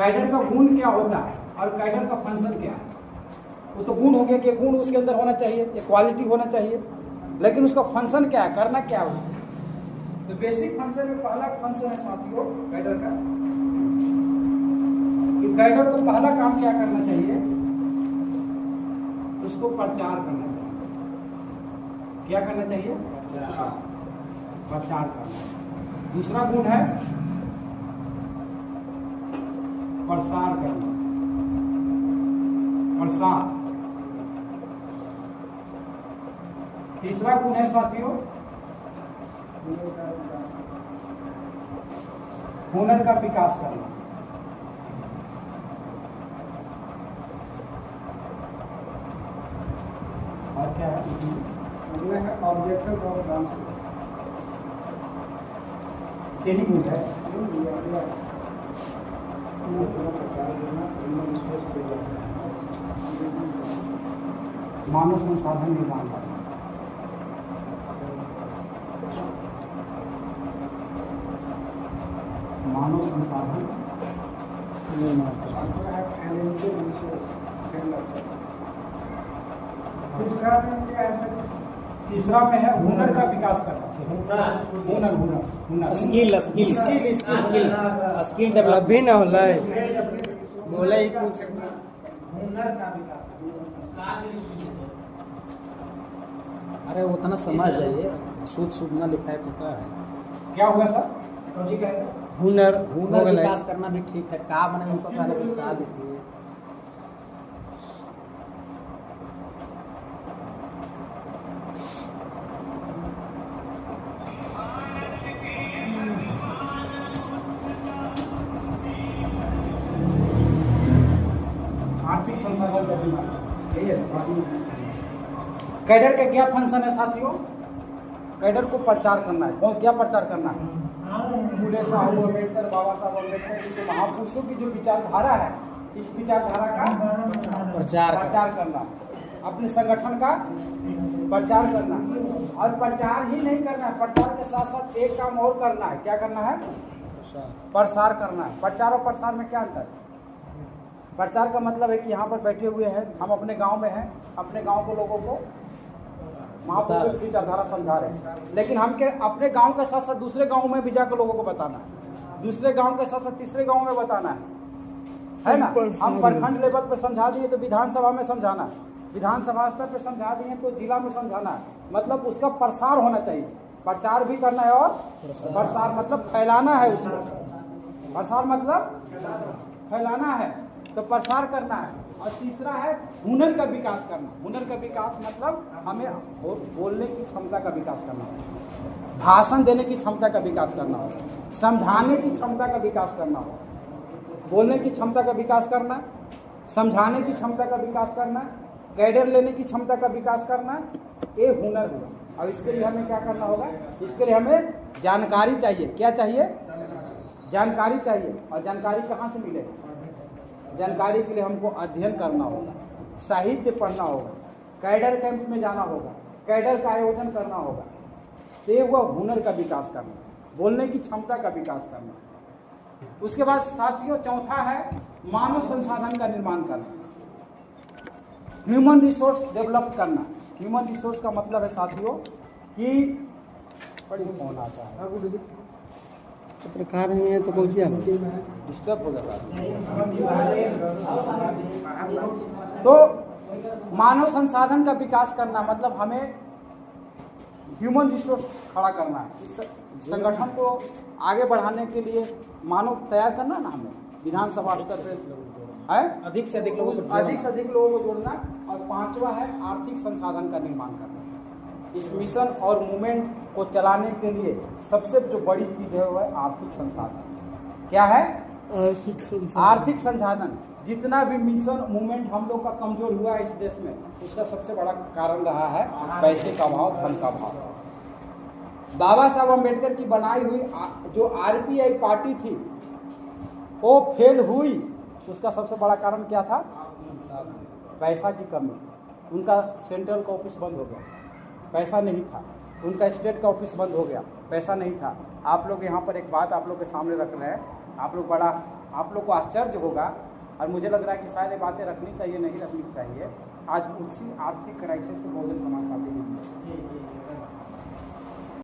Cadre का गुण क्या होता है और कैडर का फंक्शन क्या है। वो तो गुण हो गया कि गुण उसके अंदर होना चाहिए, ये क्वालिटी होना चाहिए, लेकिन उसका फंक्शन क्या है, करना क्या है उसको। तो बेसिक फंक्शन में पहला फंक्शन है साथियों कैडर का, कि कैडर को पहला काम क्या करना चाहिए, उसको प्रचार करना चाहिए। क्या करना चाहिए, प्रचार करना। दूसरा गुण है प्रसार करना, प्रसार। तीसरा गुण है साथियों हुनर का विकास करना। और क्या है, अगला है ऑब्जेक्शन और डांस। यही गुण है। मानव संसाधन निर्माण करना। मानव संसाधन निर्माण करना। तीसरा में है हुनर का विकास करना। हुनर हुनर हुनर skill skill skill skill skill develop भी ना होला बोले ही कुछ। हुनर का विकास करना। अरे उतना समझ जाइए, शुद्ध ना लिखा है तो क्या है। क्या हुआ सर, कौन सी कहे हुनर हुनर विकास करना भी ठीक है। का बने उनको कहने की का लिखिए। आर्थिक संसाधन का निर्माण, यही है। कैडर का क्या फंक्शन है साथियों, कैडर को प्रचार करना है। कौन क्या प्रचार करना है, फूले साहब अम्बेडकर, बाबा साहब अम्बेडकर की जो महापुरुषों की जो विचारधारा है, इस विचारधारा का प्रचार करना, अपने संगठन का प्रचार करना। और प्रचार ही नहीं करना है, प्रचार के साथ साथ एक काम और करना है। क्या करना है, प्रसार करना है। प्रचार और प्रसार में क्या अंतर है। प्रचार का मतलब है कि यहाँ पर बैठे हुए हैं, हम अपने गांव में हैं, अपने गांव के लोगों को महापुरुषों की विचारधारा समझा रहे हैं, लेकिन हम के अपने गांव के साथ साथ दूसरे गांव में भी जाकर लोगों को बताना है, दूसरे गांव के साथ साथ तीसरे गांव में बताना है ना। हम प्रखंड लेवल पर समझा दिए तो विधानसभा में समझाना है, विधानसभा स्तर पर समझा दिए तो जिला में समझाना है। मतलब उसका प्रसार होना चाहिए, प्रचार भी करना है और प्रसार मतलब फैलाना है उसको। प्रसार मतलब फैलाना है, तो प्रसार करना है। और तीसरा है हुनर का विकास करना। हुनर का विकास मतलब हमें बोलने की क्षमता का विकास करना हो, भाषण देने की क्षमता का विकास करना हो, समझाने की क्षमता का विकास करना हो। बोलने की क्षमता का विकास करना, समझाने की क्षमता का विकास करना, कैडर लेने की क्षमता का विकास करना, ये हुनर हुआ। और इसके लिए हमें क्या करना होगा, इसके लिए हमें जानकारी चाहिए। क्या चाहिए, जानकारी चाहिए। और जानकारी कहाँ से मिलेगी, जानकारी के लिए हमको अध्ययन करना होगा, साहित्य पढ़ना होगा, कैडर कैंप में जाना होगा, कैडर का आयोजन करना होगा। तो ये हुआ हुनर का विकास करना, बोलने की क्षमता का विकास करना। उसके बाद साथियों चौथा है मानव संसाधन का निर्माण करना, ह्यूमन रिसोर्स डेवलप करना। ह्यूमन रिसोर्स का मतलब है साथियों कि बड़ी कौन आता है पत्रकार हैं तो पहुँचिए डिस्टर्ब हो जाता है। तो मानव संसाधन का विकास करना मतलब हमें ह्यूमन रिसोर्स खड़ा करना है। इस संगठन को आगे बढ़ाने के लिए मानव तैयार करना ना, हमें विधानसभा स्तर पे है अधिक से अधिक लोगों को जोड़ना। और पांचवा है आर्थिक संसाधन का निर्माण करना। इस मिशन और मूवमेंट को चलाने के लिए सबसे जो बड़ी चीज है वो है आर्थिक संसाधन। क्या है, आर्थिक संसाधन। जितना भी मिशन मूवमेंट हम लोग का कमजोर हुआ है इस देश में, उसका सबसे बड़ा कारण रहा है पैसे का अभाव, धन का अभाव। बाबा साहब अम्बेडकर की बनाई हुई जो आरपीआई पार्टी थी वो फेल हुई, उसका सबसे बड़ा कारण क्या था, पैसा की कमी। उनका सेंट्रल का ऑफिस बंद हो गया, पैसा नहीं था। उनका स्टेट का ऑफिस बंद हो गया, पैसा नहीं था। आप लोग यहाँ पर एक बात आप लोग के सामने रख रहे हैं, आप लोग बड़ा आप लोग को आश्चर्य होगा और मुझे लग रहा है कि शायद ये बातें रखनी चाहिए, नहीं रखनी चाहिए। आज उसी आर्थिक क्राइसिस से बहुजन समाज पार्टी